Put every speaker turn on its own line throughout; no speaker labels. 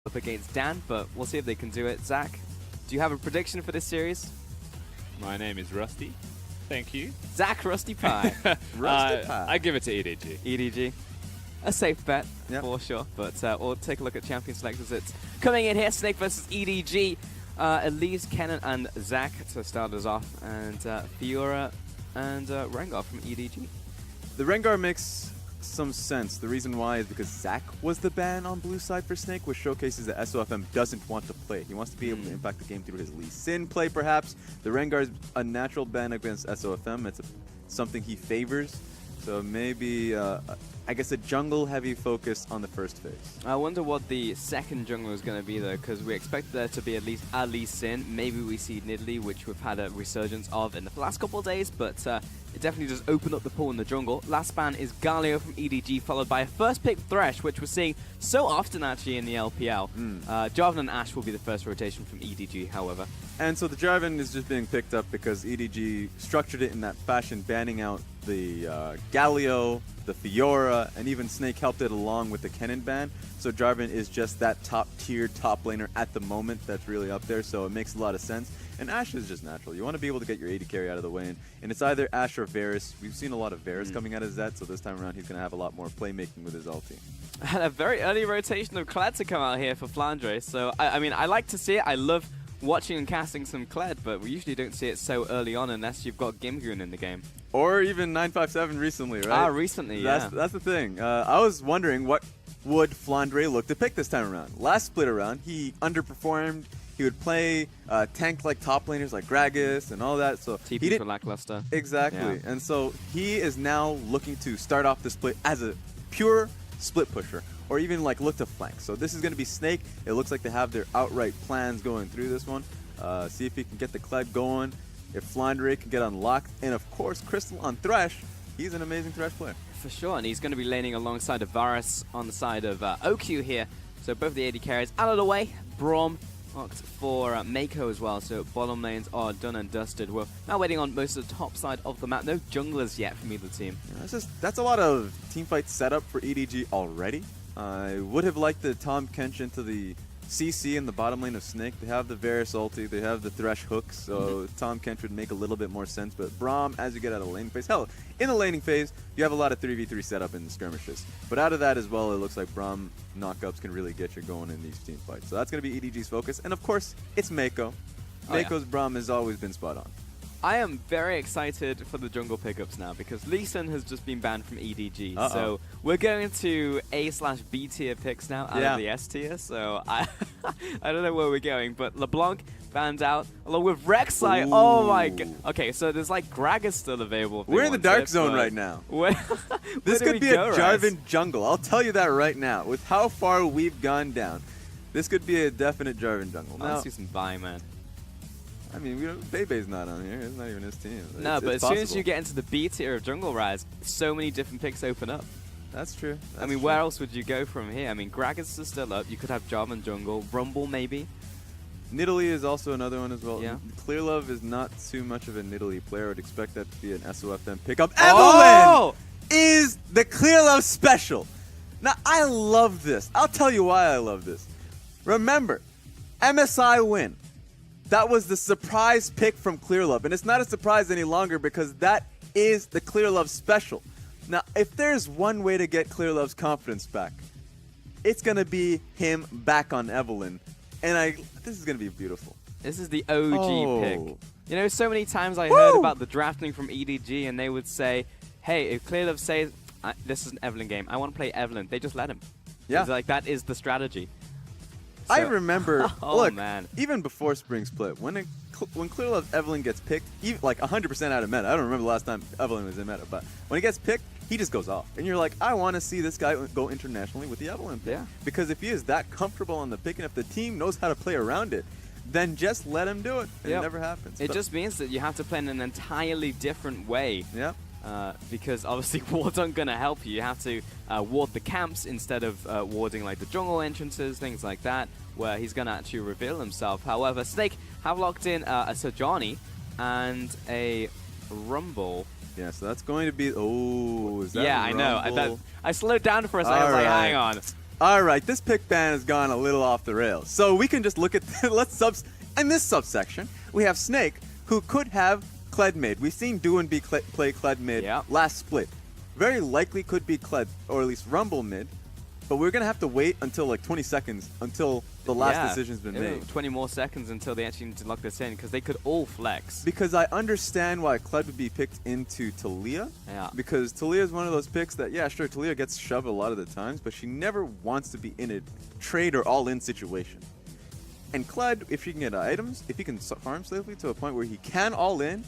up against Dan, but we'll see if they can do it. Zach, do you have a prediction for this series?
My name is Rusty. Thank you.
Zach Rusty Pie.
Rusty Pie.
I give it to EDG.
EDG. A safe bet, for sure. But we'll take a look at champion selectors. It's coming in here, Snake versus EDG. Elise, Kenan, and Zach to start us off. And Fiora and Rengar from EDG.
The Rengar makes some sense. The reason why is because Zach was the ban on blue side for Snake, which showcases that SOFM doesn't want to play. He wants to be able to impact the game through his Lee Sin play, perhaps. The Rengar is a natural ban against SOFM. It's something he favors. So maybe, I guess, a jungle-heavy focus on the first phase. I
wonder what the second jungle is going to be, though, because we expect there to be at least Lee Sin. Maybe we see Nidalee, which we've had a resurgence of in the last couple of days, but it definitely does open up the pool in the jungle. Last ban is Galio from EDG, followed by a first pick Thresh, which we're seeing so often, actually, in the LPL. Jarvan and Ashe will be the first rotation from EDG, however.
And so the Jarvan is just being picked up because EDG structured it in that fashion, banning out the Galio, the Fiora, and even Snake helped it along with the Kenan ban. So Jarvan is just that top-tier top laner at the moment that's really up there, so it makes a lot of sense. And Ashe is just natural. You want to be able to get your AD carry out of the way, and it's either Ashe or Varus. We've seen a lot of Varus coming out of Zed, so this time around he's going to have a lot more playmaking with his ulti.
And a very early rotation of Kled to come out here for Flandre, so I mean, I like to see it. I love watching and casting some Kled, but we usually don't see it so early on unless you've got Gimgoon in the game.
Or even 957 recently, right?
Recently, yeah.
That's the thing. I was wondering what would Flandre look to pick this time around. Last split around, he underperformed. He would play tank-like top laners like Gragas and all that. So
TP for lackluster.
Exactly. Yeah. And so he is now looking to start off the split as a pure split pusher, or even like look to flank. So this is going to be Snake. It looks like they have their outright plans going through this one. See if he can get the Kled going, if Flandre can get unlocked, and of course Crystal on Thresh. He's an amazing Thresh player.
For sure, and he's going to be laning alongside of Varus on the side of OQ here. So both the AD carries out of the way. Braum marked for Mako as well, so bottom lanes are done and dusted. We're now waiting on most of the top side of the map. No junglers yet from either team.
Yeah, that's a lot of teamfight setup for EDG already. I would have liked the Tom Kench into the CC in the bottom lane of Snake. They have the Varus ulti, they have the Thresh hooks, so Tom Kench would make a little bit more sense. But Braum, as you get out of the laning phase, hell, in the laning phase, you have a lot of 3v3 setup in the skirmishes. But out of that as well, it looks like Braum knockups can really get you going in these team fights. So that's going to be EDG's focus. And of course, it's Mako. Mako's Braum has always been spot on.
I am very excited for the jungle pickups now because Lee Sin has just been banned from EDG. So we're going to A/B tier picks now out of the S tier. So I don't know where we're going, but LeBlanc banned out along with Rek'Sai. Ooh. Oh my god. Okay, so there's like Gragas still available.
We're in the dark zone right now. This could be a Jarvan jungle. I'll tell you that right now. With how far we've gone down, this could be a definite Jarvan jungle.
Let's see some buy, man.
I mean, Bebe's not on here. It's not even his team.
No, but as soon as you get into the B tier of Jungle Rise, so many different picks open up.
That's true.
I mean, where else would you go from here? I mean, Gragas is still up. You could have Jarvan jungle. Rumble, maybe.
Nidalee is also another one as well.
Yeah.
Clearlove is not too much of a Nidalee player. I would expect that to be an SOFM pickup. Evelyn is the Clearlove special. Now, I love this. I'll tell you why I love this. Remember, MSI win. That was the surprise pick from Clearlove, and it's not a surprise any longer because that is the Clearlove special. Now, if there's one way to get Clearlove's confidence back, it's going to be him back on Evelyn, and this is going to be beautiful.
This is the OG pick. You know, so many times I heard about the drafting from EDG, and they would say, hey, if Clearlove says, this is an Evelyn game, I want to play Evelyn, they just let him. Yeah. It's like, that is the strategy.
So, I remember, look, even before Spring Split, when Clearlove's Evelyn gets picked, even like 100% out of meta. I don't remember the last time Evelyn was in meta, but when he gets picked, he just goes off. And you're like, I want to see this guy go internationally with the Evelyn pick. Yeah. Because if he is that comfortable on the pick, and if the team knows how to play around it, then just let him do it. It never happens.
It just means that you have to play in an entirely different way.
Yeah.
Because obviously wards aren't going to help you. You have to ward the camps instead of warding like the jungle entrances, things like that, where he's going to actually reveal himself. However, Snake have locked in a Sejuani and a Rumble.
Yeah, so that's going to be... Oh, is that
I know. I slowed down for a second. I was like, hang on.
All right, this pick ban has gone a little off the rails. So we can just look at, in this subsection, we have Snake, who could have Kled mid. We've seen Duan play Kled mid last split. Very likely could be Kled, or at least Rumble mid. But we're going to have to wait until like 20 seconds until the last decision's been made.
20 more seconds until they actually need to lock this in, because they could all flex.
Because I understand why Kled would be picked into Talia.
Yeah.
Because Talia is one of those picks that, yeah, sure, Talia gets shoved a lot of the times, but she never wants to be in a trade or all-in situation. And Kled, if she can get items, if he can farm safely to a point where he can all-in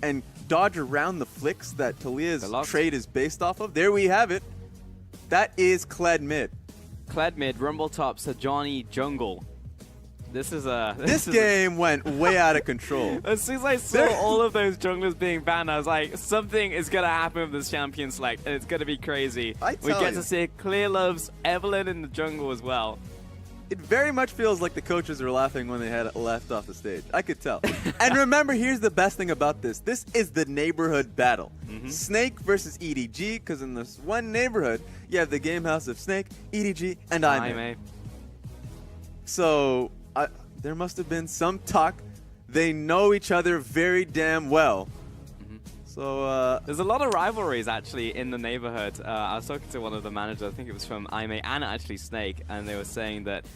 and dodge around the flicks that Talia's trade is based off of, there we have it. That is Kled mid.
Kled mid, Rumble top, Sejuani jungle. This is a...
This game went way out of control.
As soon as I saw all of those junglers being banned, I was like, something is going to happen with this champion select, and it's going to be crazy. We get to see Clearlove's Evelyn in the jungle as well.
It very much feels like the coaches were laughing when they had left off the stage. I could tell. And remember, here's the best thing about this. This is the neighborhood battle. Snake versus EDG, because in this one neighborhood, you have the game house of Snake, EDG, and Aime. So there must have been some talk. They know each other very damn well. So
there's a lot of rivalries actually in the neighborhood. I was talking to one of the managers, I think it was from Aime and actually Snake, and they were saying that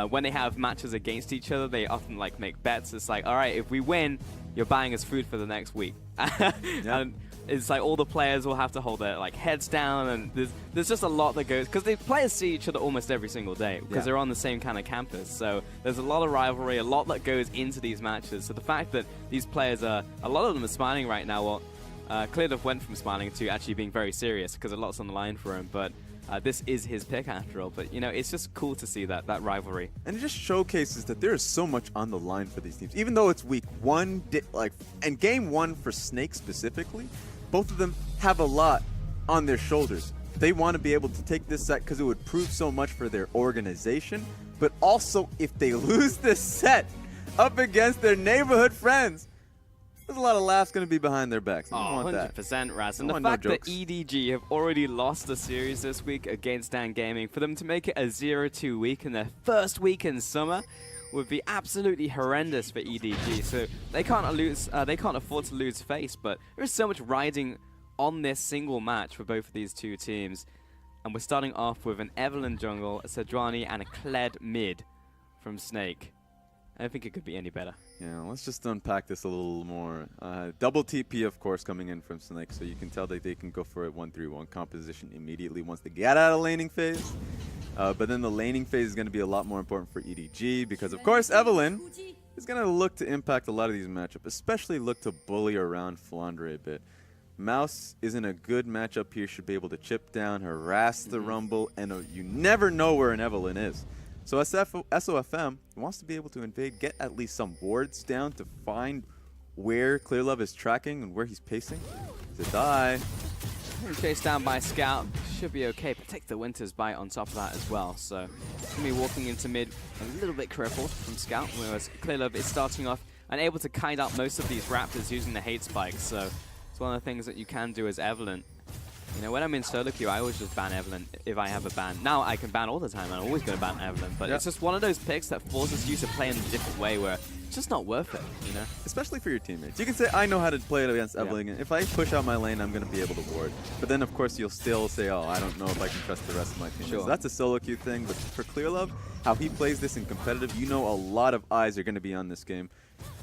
when they have matches against each other, they often like make bets. It's like, all right, if we win, you're buying us food for the next week. And it's like all the players will have to hold their like heads down, and there's just a lot that goes, because the players see each other almost every single day because they're on the same kind of campus. So there's a lot of rivalry, a lot that goes into these matches. So the fact that these players a lot of them are smiling right now. Well, Clearlove went from smiling to actually being very serious because a lot's on the line for him, but this is his pick after all. But, you know, it's just cool to see that rivalry.
And it just showcases that there is so much on the line for these teams. Even though it's week one, and game one for Snake specifically, both of them have a lot on their shoulders. They want to be able to take this set because it would prove so much for their organization. But also, if they lose this set up against their neighborhood friends, there's a lot of laughs going to be behind their backs.
Oh, 100%, Raz. And the fact that EDG have already lost the series this week against Dan Gaming, for them to make it a 0-2 week in their first week in summer would be absolutely horrendous for EDG. So they can't lose. They can't afford to lose face. But there's so much riding on this single match for both of these two teams. And we're starting off with an Evelyn jungle, a Sejuani, and a Kled mid from Snake. I don't think it could be any better.
Yeah, let's just unpack this a little more. Double TP, of course, coming in from Snake, so you can tell that they can go for a 1-3-1 composition immediately once they get out of laning phase. But then the laning phase is going to be a lot more important for EDG because, of course, Evelyn is going to look to impact a lot of these matchups, especially look to bully around Flandre a bit. Mouse is in a good matchup here, should be able to chip down, harass the Rumble, and you never know where an Evelyn is. So SOFM wants to be able to invade, get at least some wards down to find where Clearlove is tracking and where he's pacing. To die.
Chased down by Scout, should be okay. Protect the Winter's Bite on top of that as well. So he's going to be walking into mid a little bit crippled from Scout, whereas Clearlove is starting off and able to kite out most of these Raptors using the hate spikes. So it's one of the things that you can do as Evelyn. You know, when I'm in solo queue, I always just ban Evelyn if I have a ban. Now I can ban all the time, I'm always going to ban Evelyn, but it's just one of those picks that forces you to play in a different way where it's just not worth it, you know? Especially
for your teammates. You can say, I know how to play it against Evelyn, and if I push out my lane, I'm going to be able to ward. But then, of course, you'll still say, oh, I don't know if I can trust the rest of my teammates. So that's a solo queue thing, but for Clearlove, how he plays this in competitive, you know a lot of eyes are going to be on this game.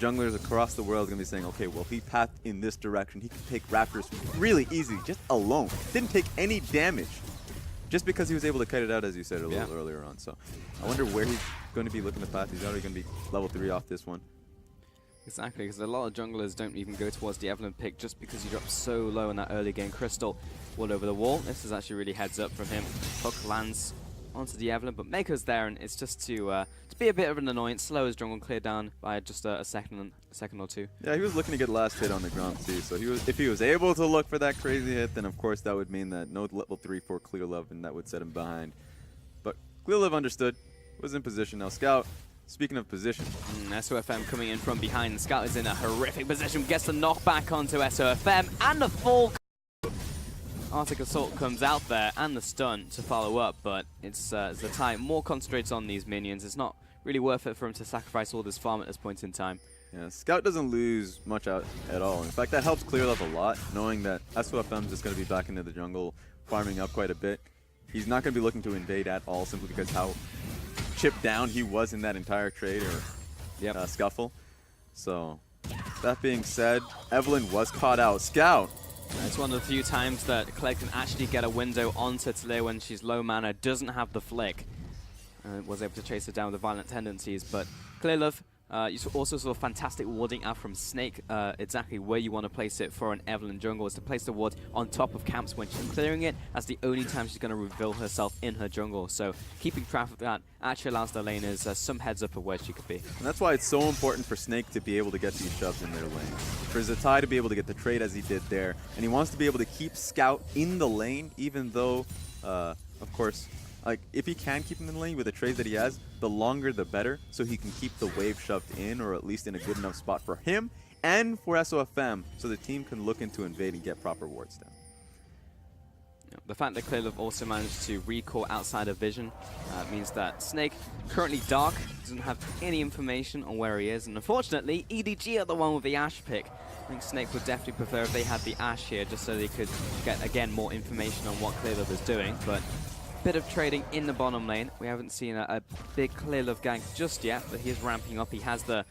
Junglers across the world are going to be saying, okay, well, he pathed in this direction. He could take Raptors really easy, just alone. Didn't take any damage, just because he was able to cut it out, as you said a little earlier on. So I wonder where he's going to be looking to path. He's already going to be level 3 off this one.
Exactly, because a lot of junglers don't even go towards the Evelyn pick just because you drop so low in that early game crystal. All over the wall. This is actually really heads up from him. Hook lands onto the Evelyn, but Mako's there, and it's just to be a bit of an annoyance. Slow his jungle cleared down by just a second or two.
Yeah, he was looking to get last hit on the ground too. So if he was able to look for that crazy hit, then of course that would mean that no level 3 for Clearlove, and that would set him behind. But Clearlove understood, was in position. Now Scout, speaking of position,
SOFM coming in from behind. Scout is in a horrific position, gets the knockback onto SOFM and the full. Arctic Assault comes out there and the stun to follow up, but it's Zatai more concentrates on these minions. It's not really worth it for him to sacrifice all this farm at this point in time.
Yeah, Scout doesn't lose much out at all. In fact, that helps clear love a lot, knowing that SOFM is just going to be back into the jungle, farming up quite a bit. He's not going to be looking to invade at all, simply because how chipped down he was in that entire trade or scuffle. So, that being said, Evelyn was caught out. Scout!
It's one of the few times that Claire can actually get a window onto Talia when she's low mana, doesn't have the flick. Was able to chase her down with the violent tendencies, but Clearlove, you also saw fantastic warding out from Snake. Exactly where you want to place it for an Evelyn jungle is to place the ward on top of camps when she's clearing it. That's the only time she's going to reveal herself in her jungle. So keeping track of that actually allows the laners some heads up of where she could be.
And that's why it's so important for Snake to be able to get these shoves in their lane. For Zatai to be able to get the trade as he did there. And he wants to be able to keep Scout in the lane, even though, of course, like, if he can keep him in the lane with the trades that he has, the longer the better, so he can keep the wave shoved in, or at least in a good enough spot for him and for SOFM, so the team can look into invade and get proper wards down.
The fact that Clearlove also managed to recall outside of vision means that Snake, currently dark, doesn't have any information on where he is, and unfortunately, EDG are the one with the Ashe pick. I think Snake would definitely prefer if they had the Ashe here, just so they could get, again, more information on what Clearlove is doing, but bit of trading in the bottom lane. We haven't seen a big Clearlove gank just yet, but he is ramping up. He has the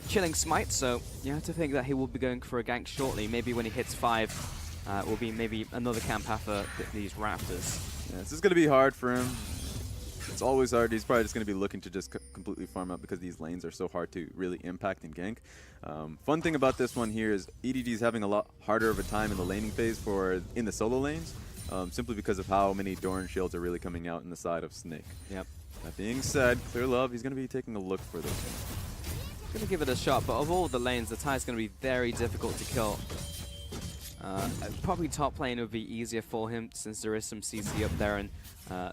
Chilling Smite, so you have to think that he will be going for a gank shortly. Maybe when he hits 5, will be maybe another camp after these Raptors.
Yeah, this is going to be hard for him. It's always hard. He's probably just going to be looking to just completely farm up because these lanes are so hard to really impact and gank. Fun thing about this one here is EDG is having a lot harder of a time in the laning phase in the solo lanes. Simply because of how many Doran shields are really coming out in the side of Snake.
Yep.
That being said, Clear Love, he's going to be taking a look for this one.
Going to give it a shot, but of all the lanes, the Zatai is going to be very difficult to kill. Probably top lane would be easier for him since there is some CC up there, and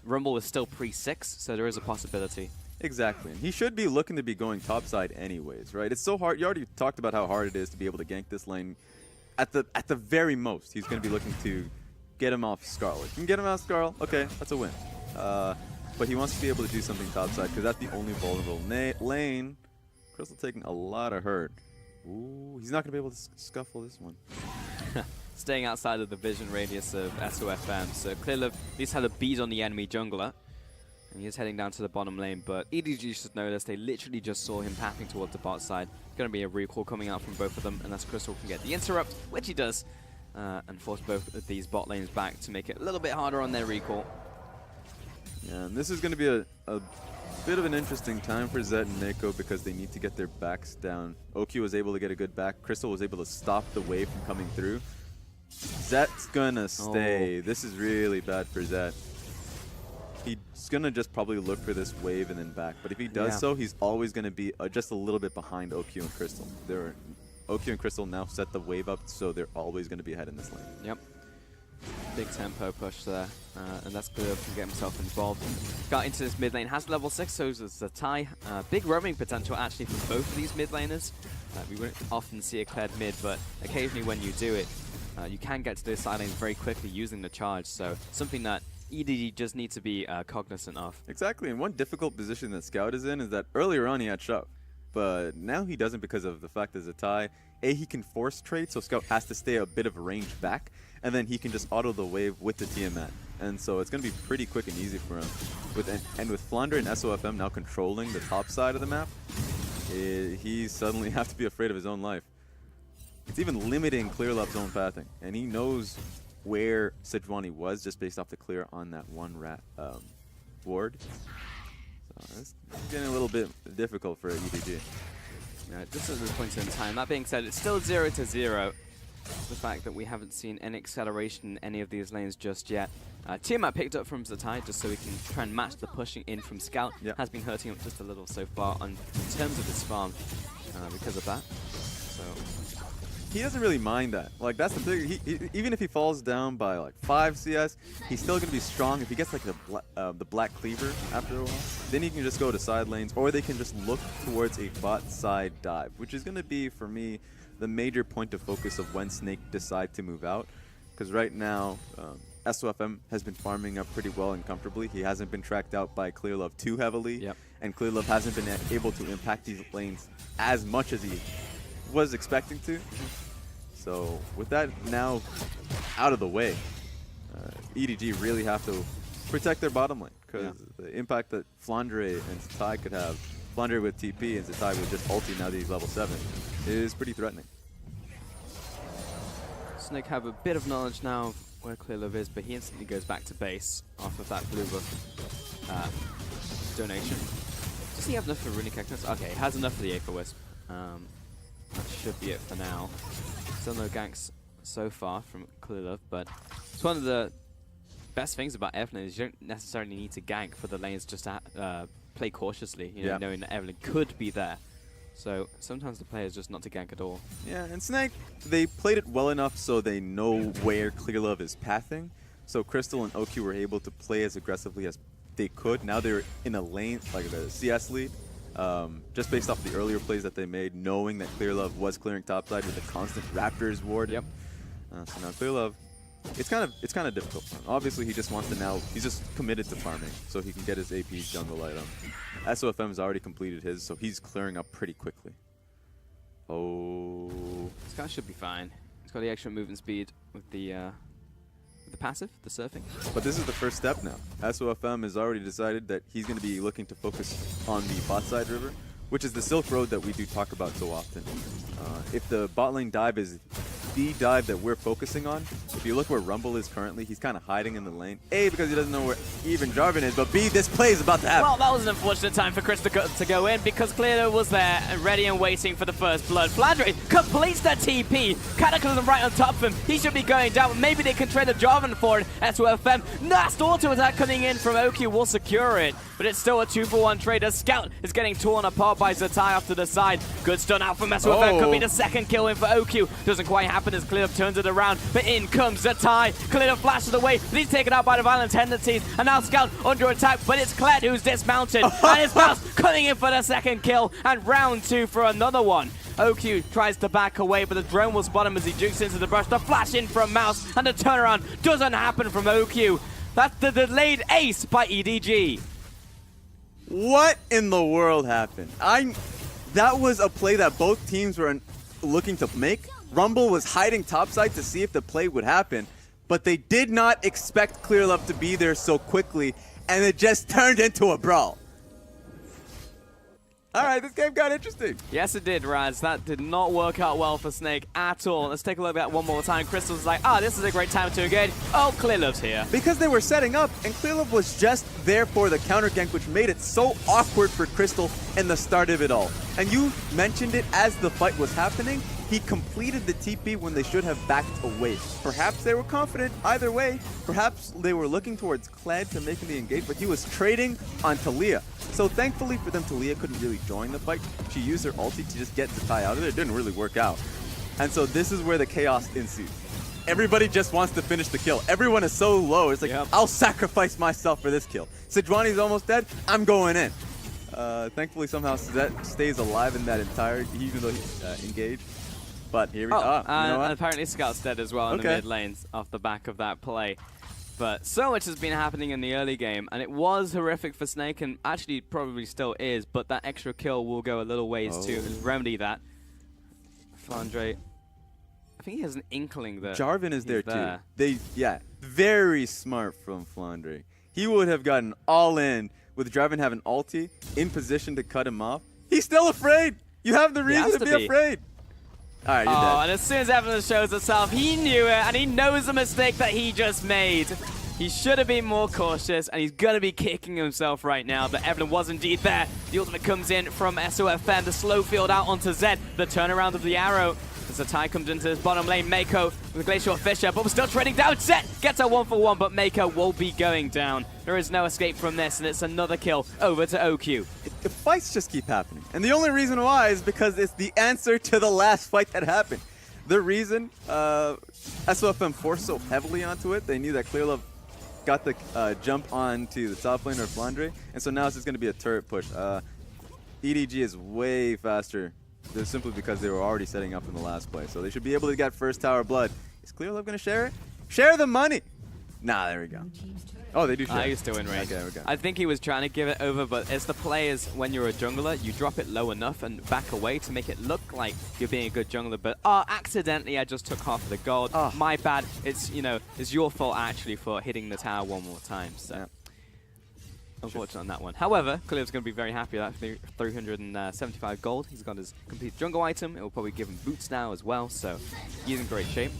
Rumble is still pre-6, so there is a possibility.
Exactly, and he should be looking to be going topside anyways, right? It's so hard. You already talked about how hard it is to be able to gank this lane. At the very most, he's going to be looking to get him off Scarlet. If you can get him off Scarlet, okay, that's a win. But he wants to be able to do something topside because that's the only vulnerable lane. Crystal taking a lot of hurt. Ooh, he's not going to be able to scuffle this one.
Staying outside of the vision radius of SOFM, so Clearlove at least had a beat on the enemy jungler. And he is heading down to the bottom lane, but EDG should notice they literally just saw him pathing towards the bot side. Going to be a recall coming out from both of them, unless Crystal can get the interrupt, which he does. And force both of these bot lanes back to make it a little bit harder on their recall.
Yeah, and this is going to be a bit of an interesting time for Zed and Neko because they need to get their backs down. OQ was able to get a good back. Crystal was able to stop the wave from coming through. Zet's going to stay. This is really bad for Zed. He's going to just probably look for this wave and then back. But if he does so, he's always going to be just a little bit behind OQ and Crystal. OQ and Crystal now set the wave up, so they're always going to be ahead in this lane.
Yep. Big tempo push there, and that's good to get himself involved. Got into this mid lane, has level 6, so it's a tie. Big roaming potential actually from both of these mid laners. We wouldn't often see a cleared mid, but occasionally when you do it, you can get to those side lanes very quickly using the charge, so something that EDG just needs to be cognizant of.
Exactly, and one difficult position that Scout is in is that earlier on he had shove. But now he doesn't because of the fact that Zatai, he can force trade, so Scout has to stay a bit of a range back, and then he can just auto the wave with the Tiamat. And so it's going to be pretty quick and easy for him. With Flounder and SOFM now controlling the top side of the map, he suddenly has to be afraid of his own life. It's even limiting Clearlove's own pathing, and he knows where Sejuani was just based off the clear on that one rat ward. It's getting a little bit difficult for EDG.
Yeah, just at this point in time. That being said, it's still 0-0. The fact that we haven't seen any acceleration in any of these lanes just yet. Tiamat picked up from Zatai just so we can try and match the pushing in from Scout.
Yep.
Has been hurting him just a little so far in terms of his farm because of that. So
he doesn't really mind that. Like, that's the thing. Even if he falls down by like 5 CS, he's still going to be strong. If he gets like the black cleaver after a while, then he can just go to side lanes, or they can just look towards a bot side dive, which is going to be, for me, the major point of focus of when Snake decide to move out. because right now SOFM has been farming up pretty well and comfortably. He hasn't been tracked out by Clearlove too heavily, and Clearlove hasn't been able to impact these lanes as much as he was expecting to. So with that now out of the way, EDG really have to protect their bottom lane, because the impact that Flandre and Zatai could have, Flandre with TP and Zatai with just ulti now that he's level 7, is pretty threatening.
Snake have a bit of knowledge now of where Clearlove is, but he instantly goes back to base off of that blue buff donation. Does he have enough for Runic Echoes? Okay, he has enough for the Aether Wisp. That should be it for now. Still no ganks so far from Clearlove, but it's one of the best things about Evelyn is you don't necessarily need to gank for the lanes, just to play cautiously, you know, knowing that Evelyn could be there. So sometimes the player is just not to gank at all. Yeah,
and Snake, they played it well enough so they know where Clearlove is pathing. So Crystal and OQ were able to play as aggressively as they could. Now they're in a lane, like the CS lead, just based off the earlier plays that they made, knowing that Clearlove was clearing topside with a constant Raptors ward.
Yep.
So now Clearlove, it's kind of difficult for him. Obviously, he just wants to now. He's just committed to farming, so he can get his AP jungle item. SOFM has already completed his, so he's clearing up pretty quickly. Oh,
this guy should be fine. He's got the extra movement speed with the passive, the surfing.
But this is the first step now. SOFM has already decided that he's going to be looking to focus on the bot side river, which is the Silk Road that we do talk about so often. If the bot lane dive is the dive that we're focusing on, if you look where Rumble is currently, he's kind of hiding in the lane. A, because he doesn't know where even Jarvan is, but B, this play is about to happen.
Well, that was an unfortunate time for Chris to go in, because Clearlove was there and ready and waiting for the first blood. Flandre completes the TP. Cataclysm right on top of him. He should be going down. Maybe they can trade a Jarvan for it. SOFM. Last auto attack coming in from OQ will secure it, but it's still a 2-for-1 trade. A Scout is getting torn apart by Zatai off to the side. Good stun out from SOFM. Could be the second kill in for OQ. Doesn't quite happen as Clearlove turns it around, but in comes Zatai. Clearlove flashes away, but he's taken out by the violent tendencies, and now Scout under attack, but it's Kled who's dismounted, and it's Mouse coming in for the second kill, and round 2 for another one. OQ tries to back away, but the drone will spot him as he jukes into the brush. The flash in from Mouse, and the turnaround doesn't happen from OQ. That's the delayed ace by EDG.
What in the world happened? That was a play that both teams were looking to make. Rumble was hiding topside to see if the play would happen, but they did not expect Clearlove to be there so quickly, and it just turned into a brawl. Alright, this game got interesting.
Yes, it did, Raz. That did not work out well for Snake at all. Let's take a look at that one more time. Crystal's like, this is a great time to engage. Oh, Clearlove's here.
Because they were setting up, and Clearlove was just there for the counter gank, which made it so awkward for Crystal in the start of it all. And you mentioned it as the fight was happening. He completed the TP when they should have backed away. Perhaps they were confident either way. Perhaps they were looking towards Kled to make the engage, but he was trading on Talia. So thankfully for them, Talia couldn't really join the fight. She used her ulti to just get Zatai out of there. It didn't really work out. And so this is where the chaos ensues. Everybody just wants to finish the kill. Everyone is so low. It's like, I'll sacrifice myself for this kill. Sejuani's almost dead. I'm going in. Thankfully, somehow Zet stays alive in that entire, even though he's engaged. But here we go.
And apparently Scout's dead as well in the mid lanes off the back of that play. But so much has been happening in the early game, and it was horrific for Snake, and actually probably still is, but that extra kill will go a little ways to remedy that. Flandre, I think he has an inkling that
Jarvan is there too. Very smart from Flandre. He would have gotten all in with Jarvan having ulti in position to cut him off. He's still afraid. You have the reason to be afraid. All right, you're dead.
And as soon as Evelyn shows herself, he knew it, and he knows the mistake that he just made. He should have been more cautious, and he's going to be kicking himself right now, but Evelyn was indeed there. The ultimate comes in from SOFM, the slow field out onto Zed, the turnaround of the arrow. As Zatai comes into his bottom lane, Mako with Glacial Fisher, but we're still trading down. Zed gets a 1-for-1, but Mako will be going down. There is no escape from this, and it's another kill over to OQ.
The fights just keep happening. And the only reason why is because it's the answer to the last fight that happened. The reason SOFM forced so heavily onto it, they knew that Clearlove got the jump onto the top laner of Flandre, and so now it's just going to be a turret push. EDG is way faster, simply because they were already setting up in the last play. So they should be able to get first tower blood. Is Clearlove going to share it? Share the money. Nah, there we go. Oh, they do share.
He's still in range.
Okay.
I think he was trying to give it over, but it's the players, when you're a jungler, you drop it low enough and back away to make it look like you're being a good jungler, but accidentally I just took half of the gold. My bad. It's, you know, it's your fault actually for hitting the tower one more time, so. Yeah. Unfortunate on that one. However, Clear's going to be very happy with that 375 gold. He's got his complete jungle item. It will probably give him boots now as well, so he's in great shape.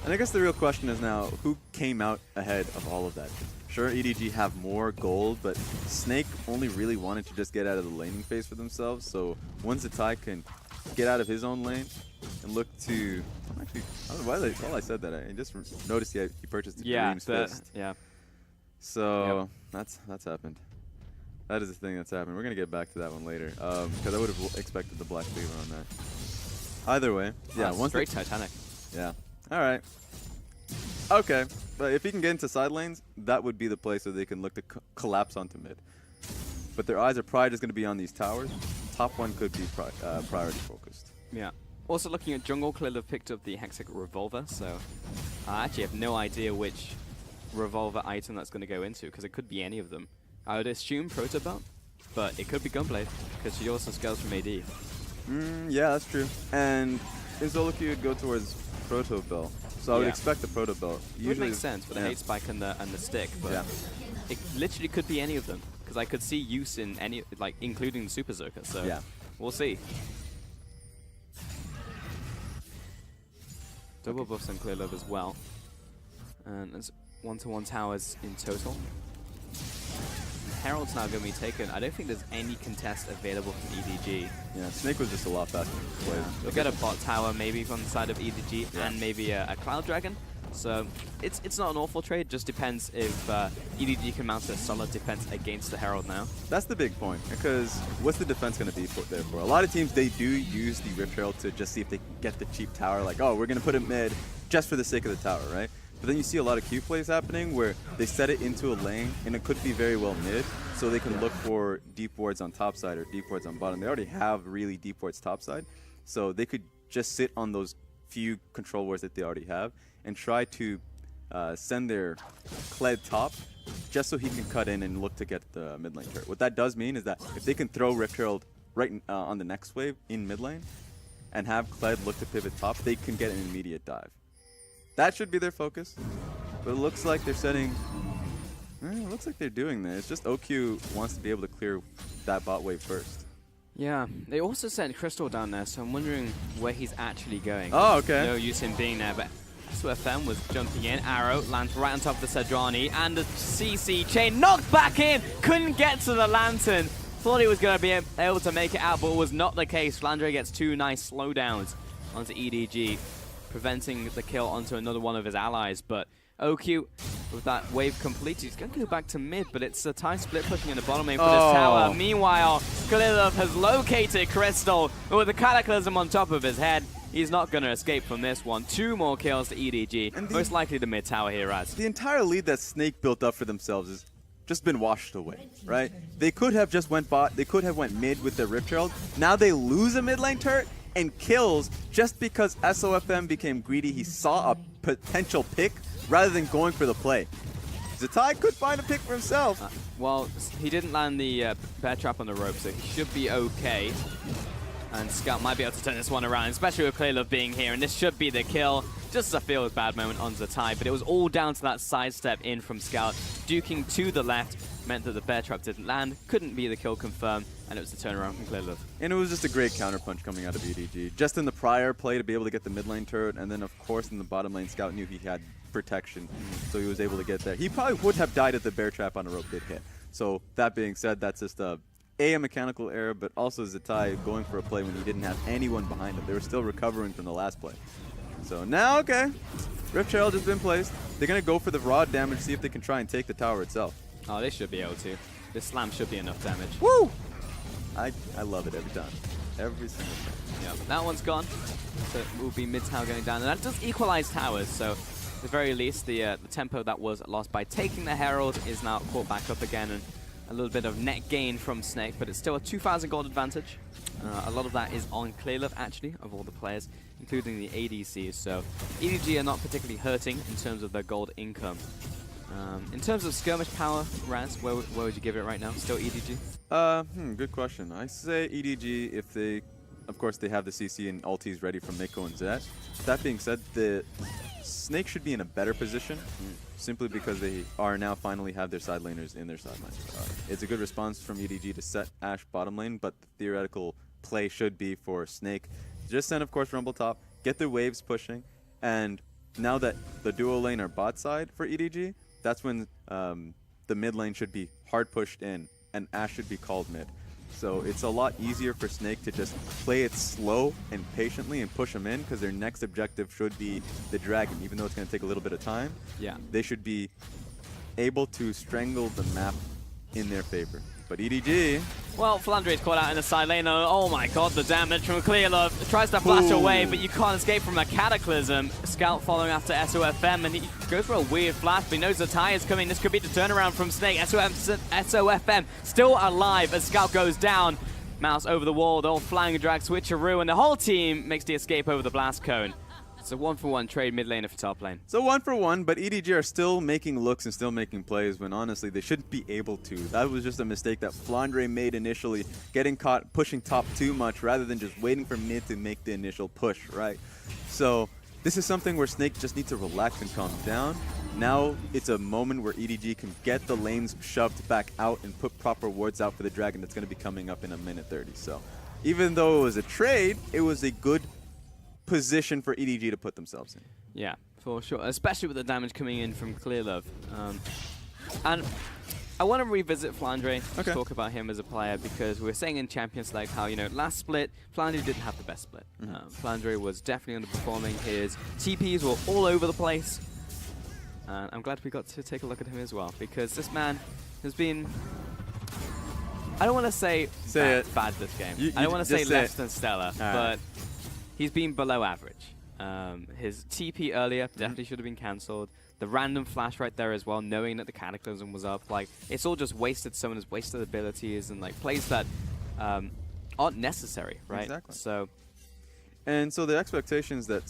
And I guess the real question is now, who came out ahead of all of that? Sure, EDG have more gold, but Snake only really wanted to just get out of the laning phase for themselves. So once Zatai can get out of his own lane and look to... Actually, I don't know why I said that. I just noticed he purchased the Kareem's Fist.
Yeah.
So that's happened. That is the thing that's happened. We're going to get back to that one later, because I would have expected the Black Cleaver on that. Either way, yeah.
Once straight Titanic.
Yeah. All right. Okay, but if he can get into side lanes, that would be the place where they can look to collapse onto mid. But their eyes are probably just going to be on these towers. Top one could be priority focused.
Yeah. Also looking at jungle, Clearly picked up the Hexic Revolver, so I actually have no idea which revolver item that's going to go into, because it could be any of them. I would assume Proto Belt, but it could be Gunblade, because she also scales from AD.
Yeah, that's true. And in solo queue, you'd go towards Proto Belt. So I would expect the Proto Belt.
It would make sense for the hate spike and the stick, but it literally could be any of them, because I could see use in any, like including the Super Zerker. So we'll see. Double buffs on Clear Love as well, and there's 1-to-1 towers in total. Herald's now going to be taken. I don't think there's any contest available from EDG.
Yeah, Snake was just a lot faster.
We'll get a bot tower maybe from the side of EDG and maybe a Cloud Dragon. So it's not an awful trade, just depends if EDG can mount a solid defense against the Herald now.
That's the big point, because what's the defense going to be put there for? A lot of teams, they do use the Rift Herald to just see if they can get the cheap tower, like, oh, we're going to put it mid just for the sake of the tower, right? But then you see a lot of Q plays happening where they set it into a lane, and it could be very well mid, so they can look for deep wards on top side or deep wards on bottom. They already have really deep wards top side, so they could just sit on those few control wards that they already have and try to send their Kled top just so he can cut in and look to get the mid lane turret. What that does mean is that if they can throw Rift Herald right on the next wave in mid lane and have Kled look to pivot top, they can get an immediate dive. That should be their focus, but it looks like they're setting... It looks like they're doing this. It's just OQ wants to be able to clear that bot wave first.
Yeah, they also sent Crystal down there, so I'm wondering where he's actually going.
Oh, okay.
No use in being there, but SWFM was jumping in. Arrow lands right on top of the Sedrani, and the CC chain knocked back in. Couldn't get to the Lantern. Thought he was going to be able to make it out, but it was not the case. Flandre gets 2 nice slowdowns onto EDG, preventing the kill onto another one of his allies. But OQ, with that wave complete, he's going to go back to mid, but it's a tie split pushing in the bottom lane for this tower. Meanwhile, Kalilov has located Crystal, but with the Cataclysm on top of his head, he's not going to escape from this one. 2 more kills to EDG, and most likely the mid tower here, Raz.
The entire lead that Snake built up for themselves has just been washed away, right? They could have just went bot, they could have went mid with the Rift Herald. Now they lose a mid lane turret and kills just because SOFM became greedy. He saw a potential pick rather than going for the play. Zatai could find a pick for himself.
Well, he didn't land the bear trap on the rope, so he should be okay. And Scout might be able to turn this one around, especially with Clearlove being here, and this should be the kill. Just a feel bad moment on Zatai, but it was all down to that sidestep in from Scout. Duking to the left meant that the bear trap didn't land, couldn't be the kill confirmed, and it was the turnaround from Clearlove.
And it was just a great counterpunch coming out of EDG. Just in the prior play to be able to get the mid lane turret, and then of course in the bottom lane, Scout knew he had protection, so he was able to get there. He probably would have died if the bear trap on a rope did hit. So that being said, that's just a mechanical error, but also Zatai going for a play when he didn't have anyone behind him. They were still recovering from the last play. So now, okay, Rift Herald has been placed. They're going to go for the raw damage, see if they can try and take the tower itself.
Oh, they should be able to. This slam should be enough damage.
Woo! I love it every time. Every single time.
Yeah, but that one's gone. So it will be mid-tower going down. And that does equalize towers, so at the very least, the tempo that was lost by taking the Herald is now caught back up again. And a little bit of net gain from Snake, but it's still a 2,000 gold advantage. A lot of that is on Clearlove, actually, of all the players, including the ADCs. So EDG are not particularly hurting in terms of their gold income. In terms of skirmish power, Raz, where would you give it right now? Still EDG?
Good question. I say EDG if they, of course, they have the CC and ultis ready from Miko and Zed. That being said, the Snake should be in a better position, simply because they are now finally have their side laners in their side lane. It's a good response from EDG to set Ashe bottom lane, but the theoretical play should be for Snake. Just send, of course, Rumble top, get the waves pushing, and now that the duo lane are bot side for EDG, that's when the mid lane should be hard pushed in, and Ashe should be called mid. So it's a lot easier for Snake to just play it slow and patiently and push them in, because their next objective should be the dragon. Even though it's going to take a little bit of time, they should be able to strangle the map in their favor. But EDG...
Well, Flandre's caught out in the side lane. Oh my god, the damage from Clearlove. Tries to flash away, but you can't escape from a Cataclysm. Scout following after SOFM, and he goes for a weird flash, but he knows the tie is coming. This could be the turnaround from Snake. SOFM still alive as Scout goes down. Mouse over the wall, the old flying drag switcheroo, and the whole team makes the escape over the blast cone. It's a 1-for-1 trade mid laner for top lane.
So 1-for-1, but EDG are still making looks and still making plays when honestly they shouldn't be able to. That was just a mistake that Flandre made initially, getting caught pushing top too much rather than just waiting for mid to make the initial push, right? So this is something where Snake just needs to relax and calm down. Now it's a moment where EDG can get the lanes shoved back out and put proper wards out for the dragon that's going to be coming up in a minute 30. So even though it was a trade, it was a good position for EDG to put themselves in.
Yeah, for sure, especially with the damage coming in from Clearlove. And I want to revisit Flandre, talk about him as a player, because we were saying in Champions League how, you know, last split, Flandre didn't have the best split. Flandre was definitely underperforming. His TPs were all over the place. And I'm glad we got to take a look at him as well, because this man has been... I don't want to say bad this game. I don't want to say less than stellar, but he's been below average. His TP earlier definitely should have been cancelled. The random flash right there as well, knowing that the Cataclysm was up. Like, it's all just wasted summoners, wasted abilities, and like plays that aren't necessary, right?
Exactly.
So
the expectations that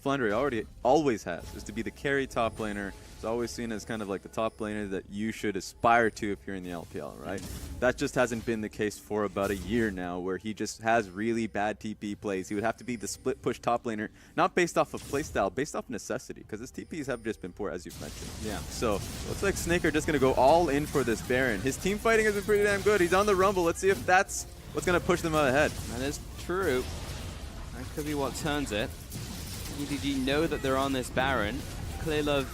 Flandre always has is to be the carry top laner. It's always seen as kind of like the top laner that you should aspire to if you're in the LPL, right? That just hasn't been the case for about a year now, where he just has really bad TP plays. He would have to be the split push top laner, not based off of playstyle, based off necessity, because his TPs have just been poor, as you've mentioned. Yeah. So looks like Snake are just going to go all in for this Baron. His team fighting has been pretty damn good. He's on the Rumble. Let's see if that's what's going to push them out ahead.
That is true. That could be what turns it. EDG know that they're on this Baron. Clearlove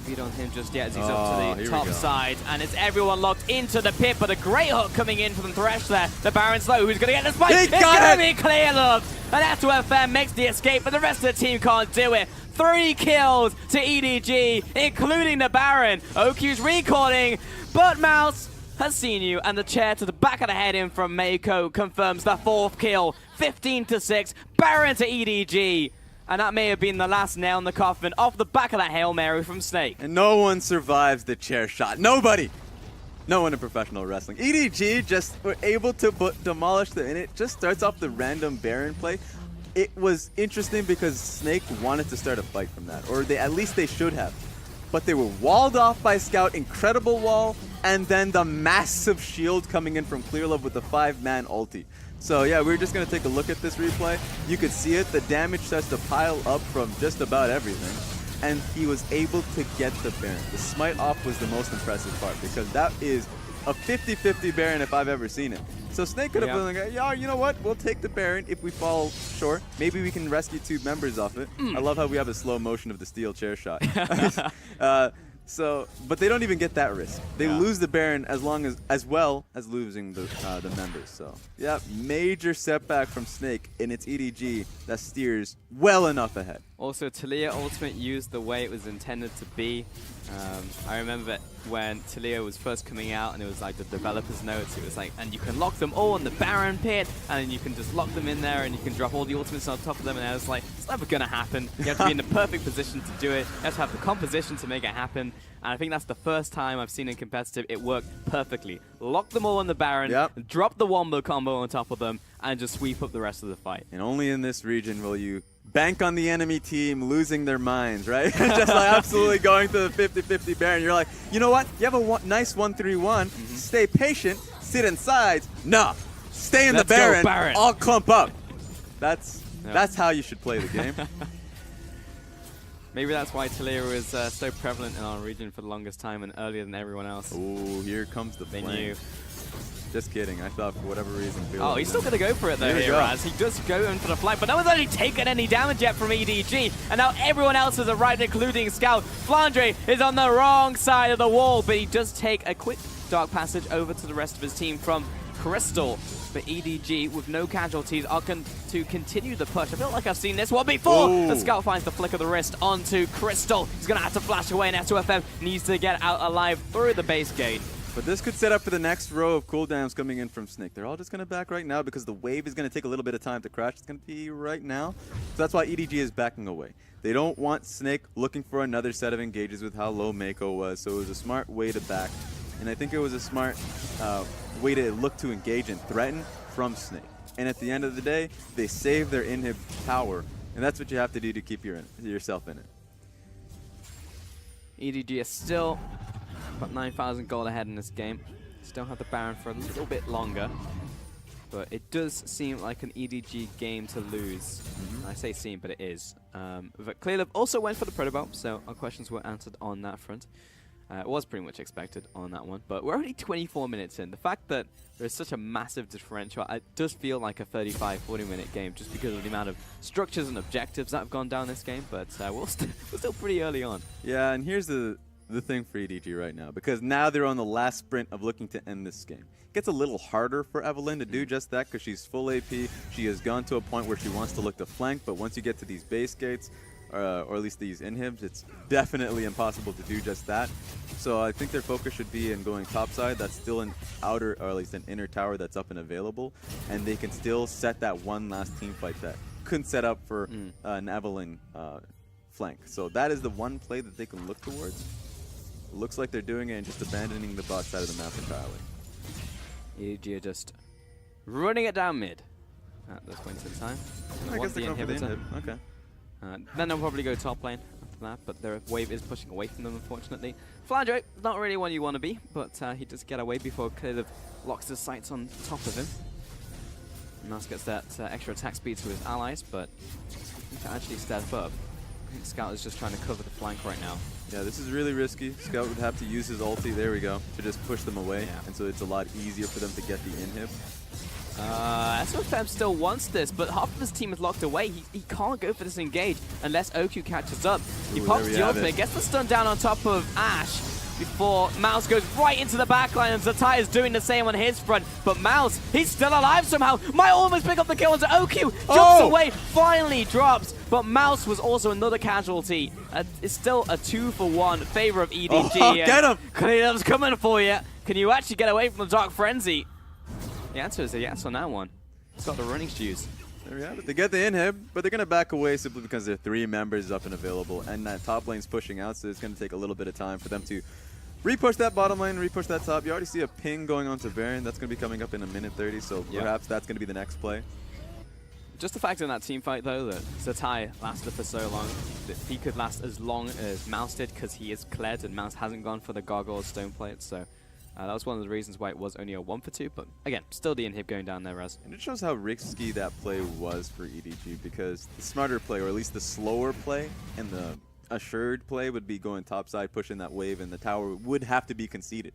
beat on him just yet as he's up to the top side, and it's everyone locked into the pit, but a great hook coming in from Thresh there. The Baron's low, who's going to get the spike? It's going to be Clearlove, and SOFM makes the escape, but the rest of the team can't do it. 3 kills to EDG, including the Baron. OQ's recalling, but Mouse has seen you, and the chair to the back of the head in from Mako confirms the 4th kill. 15-6, Baron to EDG. And that may have been the last nail in the coffin off the back of that Hail Mary from Snake.
And no one survives the chair shot. Nobody. No one in professional wrestling. EDG just were able to demolish the... And it just starts off the random Baron play. It was interesting because Snake wanted to start a fight from that. Or at least they should have. But they were walled off by Scout. Incredible wall. And then the massive shield coming in from Clearlove with the 5-man ulti. So yeah, we're just going to take a look at this replay. You could see it. The damage starts to pile up from just about everything. And he was able to get the Baron. The smite off was the most impressive part, because that is a 50-50 Baron if I've ever seen it. So Snake could have been like, yeah, you know what? We'll take the Baron if we fall short. Maybe we can rescue 2 members off it. I love how we have a slow motion of the steel chair shot. But they don't even get that risk. They lose the Baron as well as losing the members. So yeah, major setback from Snake, and it's EDG that steers well enough ahead.
Also, Talia ultimate used the way it was intended to be. I remember when Taliyah was first coming out and it was like the developer's notes, it was like, and you can lock them all in the Baron pit, and then you can just lock them in there and you can drop all the ultimates on top of them, and I was like, it's never gonna happen. You have to be in the perfect position to do it. You have to have the composition to make it happen, and I think that's the first time I've seen in competitive it worked perfectly. Lock them all in the Baron, drop the wombo combo on top of them, and just sweep up the rest of the fight.
And only in this region will you bank on the enemy team losing their minds, right? Just like absolutely going to the 50-50 Baron. You're like, you know what? You have a nice 1-3-1. Stay patient. Sit in sides. Nah. Stay in the Baron. I'll clump up. That's how you should play the game.
Maybe that's why Taliyah was so prevalent in our region for the longest time and earlier than everyone else.
Oh, here comes the
They
flame.
knew.
Just kidding. I thought for whatever reason.
Oh, he's still going to go for it though here, Raz. He does go in for the flank, but no one's actually taken any damage yet from EDG. And now everyone else has arrived, including Scout. Flandre is on the wrong side of the wall, but he does take a quick dark passage over to the rest of his team from Crystal. But EDG, with no casualties, are going to continue the push. I feel like I've seen this one before.
Ooh.
The Scout finds the flick of the wrist onto Crystal. He's going to have to flash away, and S2FM needs to get out alive through the base gate.
But this could set up for the next row of cooldowns coming in from Snick. They're all just going to back right now because the wave is going to take a little bit of time to crash. It's going to be right now. So that's why EDG is backing away. They don't want Snick looking for another set of engages with how low Mako was. So it was a smart way to back. And I think it was a smart way to look to engage and threaten from Snick. And at the end of the day, they save their inhib power. And that's what you have to do to keep yourself in it.
EDG is still about 9,000 gold ahead in this game. Still have the Baron for a little bit longer. But it does seem like an EDG game to lose. I say seem, but it is. But Clearlove also went for the Protobomb, so our questions were answered on that front. It was pretty much expected on that one. But we're only 24 minutes in. The fact that there's such a massive differential, it does feel like a 35, 40-minute game just because of the amount of structures and objectives that have gone down this game. But we're still pretty early on. Yeah,
and here's the thing for EDG right now, because now they're on the last sprint of looking to end this game. It gets a little harder for Evelyn to do just that because she's full AP. She has gone to a point where she wants to look to flank, but once you get to these base gates, or at least these inhibs, it's definitely impossible to do just that. So I think their focus should be in going topside. That's still an outer, or at least an inner tower that's up and available, and they can still set that one last team fight that couldn't set up for an Evelyn flank. So that is the one play that they can look towards. Looks like they're doing it and just abandoning the bot side of the map entirely.
EDG are just running it down mid at this point in time.
I guess they're going for the inhib. Okay.
Then they'll probably go top lane after that, but their wave is pushing away from them, unfortunately. Flandre, not really one you want to be, but he does get away before Clearlove locks his sights on top of him. Mouse gets that extra attack speed to his allies, but he can actually step up. I think Scout is just trying to cover the flank right now.
Yeah, this is really risky. Scout would have to use his ulti, there we go, to just push them away, and so it's a lot easier for them to get the inhib.
S2FM still wants this, but half of his team is locked away. He can't go for this engage unless OQ catches up. He pops the ultimate, gets the stun down on top of Ash before Mouse goes right into the backline, and Zatai is doing the same on his front. But Mouse, he's still alive somehow. Might almost pick up the kill into OQ. Jumps away, finally drops. But Mouse was also another casualty. It's still a 2-for-1 favor of EDG.
Oh, get him!
Clearlove's coming for you. Can you actually get away from the Dark Frenzy? The answer is a yes on that one. It's got the running shoes.
There we have it. They get the inhib, but they're going to back away simply because their 3 members up and available, and that top lane's pushing out, so it's going to take a little bit of time for them to repush that bottom lane, repush that top. You already see a ping going on to Baron. That's going to be coming up in a minute 30, so perhaps that's going to be the next play.
Just the fact in that team fight, though, that Zatai lasted for so long, that he could last as long as Mouse did because he is cleared and Mouse hasn't gone for the Gargoyle Stone Plate, so that was one of the reasons why it was only a 1-for-2, but again, still the inhib going down there, Raz.
And it shows how risky that play was for EDG, because the smarter play, or at least the slower play, and the assured play would be going topside, pushing that wave, and the tower would have to be conceded.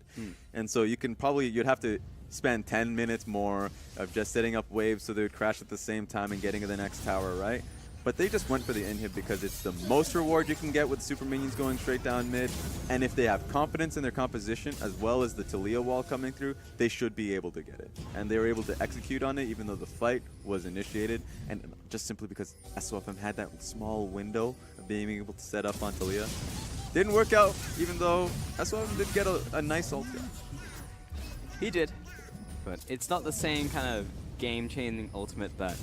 And so you'd have to spend 10 minutes more of just setting up waves so they would crash at the same time and getting to the next tower, right? But they just went for the inhib because it's the most reward you can get with super minions going straight down mid. And if they have confidence in their composition, as well as the Taliyah wall coming through, they should be able to get it. And they were able to execute on it, even though the fight was initiated. And just simply because S2FM had that small window of being able to set up on Taliyah. Didn't work out, even though SOM did get a nice ult.
He did, but it's not the same kind of game-changing ultimate that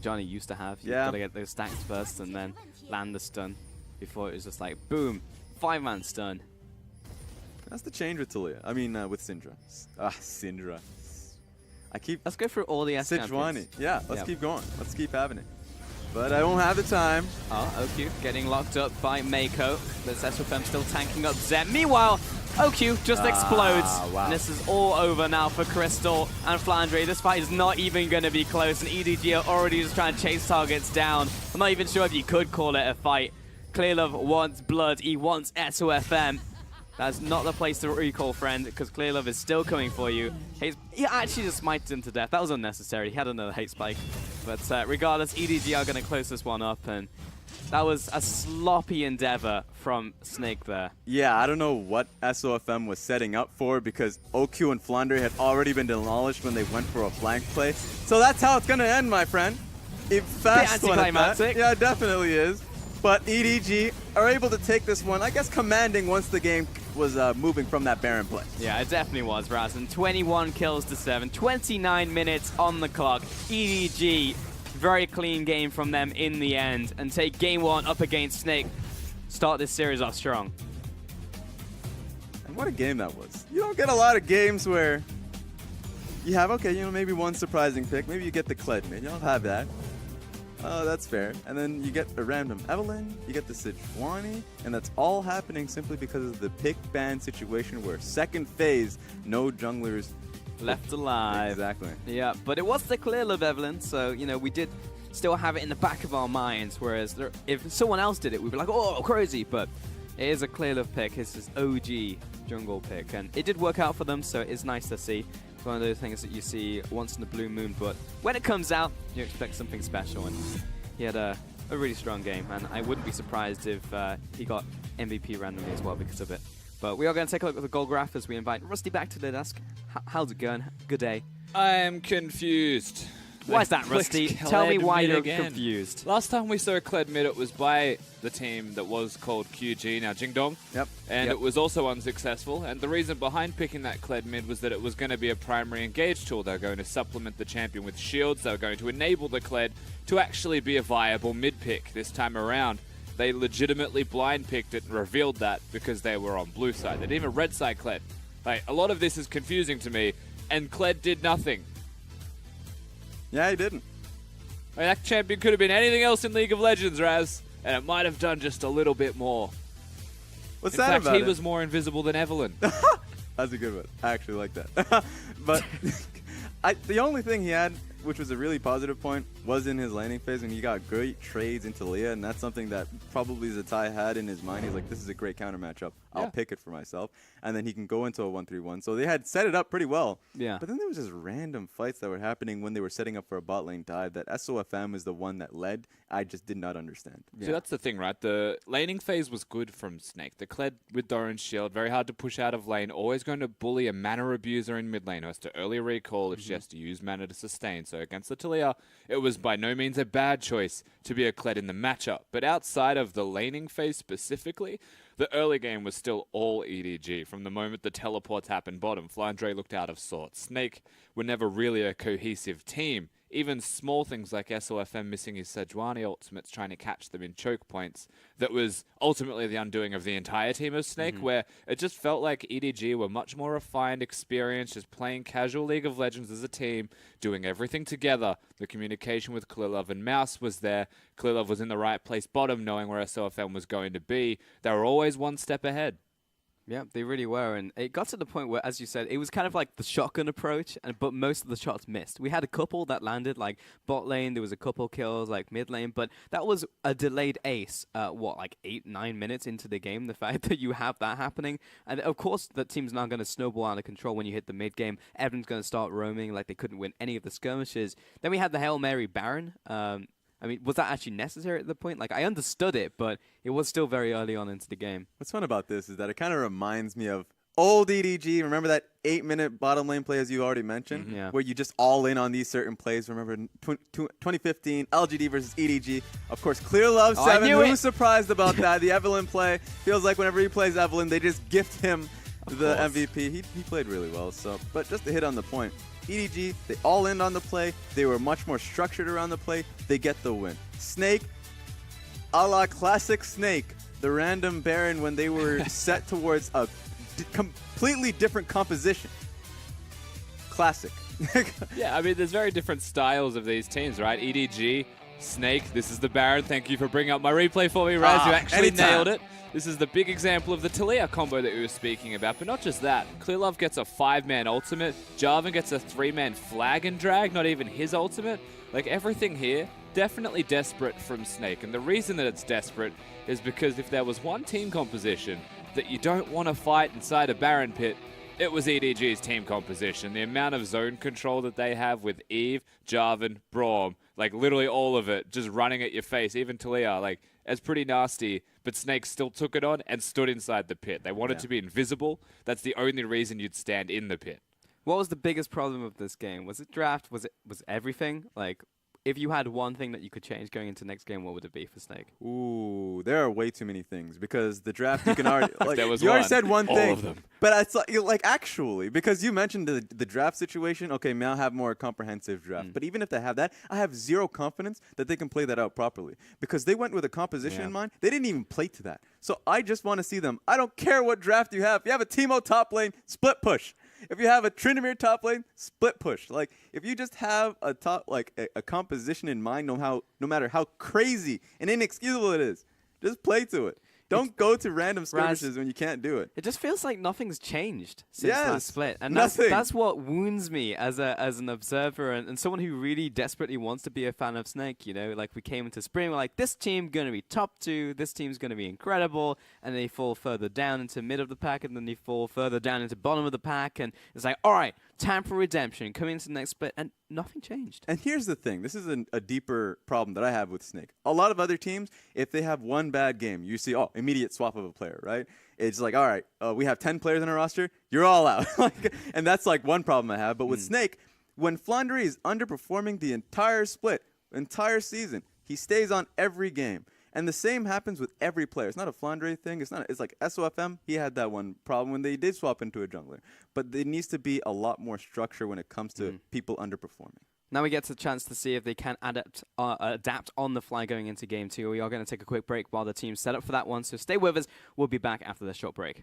Johnny used to have. You've got to get those stacks first and then land the stun. Before it was just like, boom, 5-man stun.
That's the change with Talia. I mean, with Syndra. Syndra.
Let's go through all the S champions.
Sejuani. Yeah, let's keep going. Let's keep having it. But I won't have the time.
Oh, OQ getting locked up by Mako. But SFM still tanking up Zem. Meanwhile, OQ just explodes.
Wow.
And this is all over now for Crystal and Flandre. This fight is not even going to be close. And EDG are already just trying to chase targets down. I'm not even sure if you could call it a fight. Clearlove wants blood. He wants SOFM. That's not the place to recall, friend, because Clearlove is still coming for you. He actually just smited him to death. That was unnecessary. He had another hate spike. But regardless, EDG are going to close this one up, and that was a sloppy endeavor from Snake there.
Yeah, I don't know what SOFM was setting up for, because OQ and Flandre had already been demolished when they went for a flank play. So that's how it's going to end, my friend. Fast one at that. Yeah, it definitely is. But EDG are able to take this one, I guess, commanding once the game was moving from that Baron play.
Yeah, it definitely was, Raz. And 21 kills to 7, 29 minutes on the clock. EDG, very clean game from them in the end, and take game 1 up against Snake. Start this series off strong.
And what a game that was. You don't get a lot of games where you have, okay, maybe one surprising pick. Maybe you get the Kled mid. You don't have that. Oh, that's fair. And then you get a random Evelyn, you get the Sejuani, and that's all happening simply because of the pick ban situation where second phase, no junglers
left alive.
Exactly.
Yeah, but it was the Clearlove Evelyn, so, we did still have it in the back of our minds, whereas if someone else did it, we'd be like, oh, crazy, but it is a Clearlove pick. It's this OG jungle pick, and it did work out for them, so it's nice to see. It's one of those things that you see once in the blue moon, but when it comes out, you expect something special, and he had a really strong game, and I wouldn't be surprised if he got MVP randomly as well because of it. But we are going to take a look at the goal graph as we invite Rusty back to the desk. How's it going? Good day.
I am confused.
Why is that, Rusty? Tell me why you're confused.
Last time we saw Kled mid, it was by the team that was called QG, now Jingdong.
Yep.
And it was also unsuccessful. And the reason behind picking that Kled mid was that it was going to be a primary engage tool. They were going to supplement the champion with shields. They were going to enable the Kled to actually be a viable mid pick this time around. They legitimately blind picked it and revealed that because they were on blue side. They didn't even red side Kled. Like, a lot of this is confusing to me, and Kled did nothing.
Yeah, he didn't.
I mean, that champion could have been anything else in League of Legends, Raz, and it might have done just a little bit more.
What's
in
that
fact,
about
he
it?
was more invisible than Evelyn.
That's a good one. I actually like that. But the only thing he had, which was a really positive point, was in his laning phase when he got great trades into Leah, and that's something that probably Zatai had in his mind. He's like, this is a great counter matchup. I'll pick it for myself. And then he can go into a 1-3-1. So they had set it up pretty well.
Yeah.
But then there was just random fights that were happening when they were setting up for a bot lane dive that SOFM is the one that led. I just did not understand.
So that's the thing, right? The laning phase was good from Snake. The Kled with Doran's shield, very hard to push out of lane, always going to bully a mana abuser in mid lane who has to early recall if she has to use mana to sustain. So against the Talia, it was by no means a bad choice to be a Kled in the matchup. But outside of the laning phase specifically, the early game was still all EDG. From the moment the teleports happened bottom, Flandre looked out of sorts. Snake were never really a cohesive team. Even small things like SOFM missing his Sejuani ultimates, trying to catch them in choke points, that was ultimately the undoing of the entire team of Snake, where it just felt like EDG were much more refined, experienced, just playing casual League of Legends as a team, doing everything together. The communication with Clearlove and Mouse was there. Clearlove was in the right place bottom, knowing where SOFM was going to be. They were always one step ahead.
Yeah, they really were, and it got to the point where, as you said, it was kind of like the shotgun approach, but most of the shots missed. We had a couple that landed, like bot lane, there was a couple kills, like mid lane, but that was a delayed ace, like 8-9 minutes into the game, the fact that you have that happening. And of course, the team's not going to snowball out of control when you hit the mid game. Everyone's going to start roaming, like they couldn't win any of the skirmishes. Then we had the Hail Mary Baron. I mean, was that actually necessary at the point? Like, I understood it, but it was still very early on into the game.
What's fun about this is that it kind of reminds me of Old EDG, remember that 8-minute bottom lane play as you already mentioned?
Yeah.
Where you just all in on these certain plays. Remember 2015, LGD versus EDG. Of course, Clear Love 7. Who was surprised about that? The Evelyn play. Feels like whenever he plays Evelyn, they just gift him the MVP. He played really well. So, but just to hit on the point, EDG, they all in on the play. They were much more structured around the play. They get the win. Snake, a la classic Snake, the random Baron when they were set towards a completely different composition. Classic.
Yeah, I mean, there's very different styles of these teams, right? EDG, Snake, this is the Baron. Thank you for bringing up my replay for me, Raz. You actually nailed it. This is the big example of the Talia combo that we were speaking about. But not just that. Clearlove gets a 5-man ultimate. Jarvan gets a 3-man flag and drag, not even his ultimate. Like, everything here, definitely desperate from Snake. And the reason that it's desperate is because if there was one team composition that you don't want to fight inside a Baron pit, it was EDG's team composition. The amount of zone control that they have with Eve, Jarvan, Braum, like literally all of it just running at your face, even Talia, like it's pretty nasty, but Snake still took it on and stood inside the pit. They wanted to be invisible. That's the only reason you'd stand in the pit.
What was the biggest problem of this game? Was it draft? Was everything? Like, if you had one thing that you could change going into next game, what would it be for Snake?
Ooh, there are way too many things because the draft you can already like
there was
you already said one thing.
All of them.
But it's like actually because you mentioned the draft situation. Okay, may I have more comprehensive draft. But even if they have that, I have zero confidence that they can play that out properly because they went with a composition in mind. They didn't even play to that. So I just want to see them. I don't care what draft you have. If you have a Teemo top lane, split push. If you have a Tryndamere top lane, split push. Like if you just have a top a composition in mind, no matter how crazy and inexcusable it is, just play to it. Don't go to random skirmishes when you can't do it.
It just feels like nothing's changed since that split, and
nothing.
that's what wounds me as an observer and someone who really desperately wants to be a fan of Snake. You know, like we came into spring, we're like, this team gonna be top 2, this team's gonna be incredible, and they fall further down into mid of the pack, and then they fall further down into bottom of the pack, and it's like, all right, time for redemption, coming into the next split, and nothing changed.
And here's the thing. This is a deeper problem that I have with Snake. A lot of other teams, if they have one bad game, you see, immediate swap of a player, right? It's like, all right, we have 10 players in our roster, you're all out. And that's like one problem I have. But with Snake, when Flandre is underperforming the entire split, entire season, he stays on every game. And the same happens with every player. It's not a Flandre thing. It's like SOFM. He had that one problem when they did swap into a jungler. But there needs to be a lot more structure when it comes to people underperforming.
Now we get the chance to see if they can adapt on the fly going into Game 2. We are going to take a quick break while the team's set up for that one. So stay with us. We'll be back after this short break.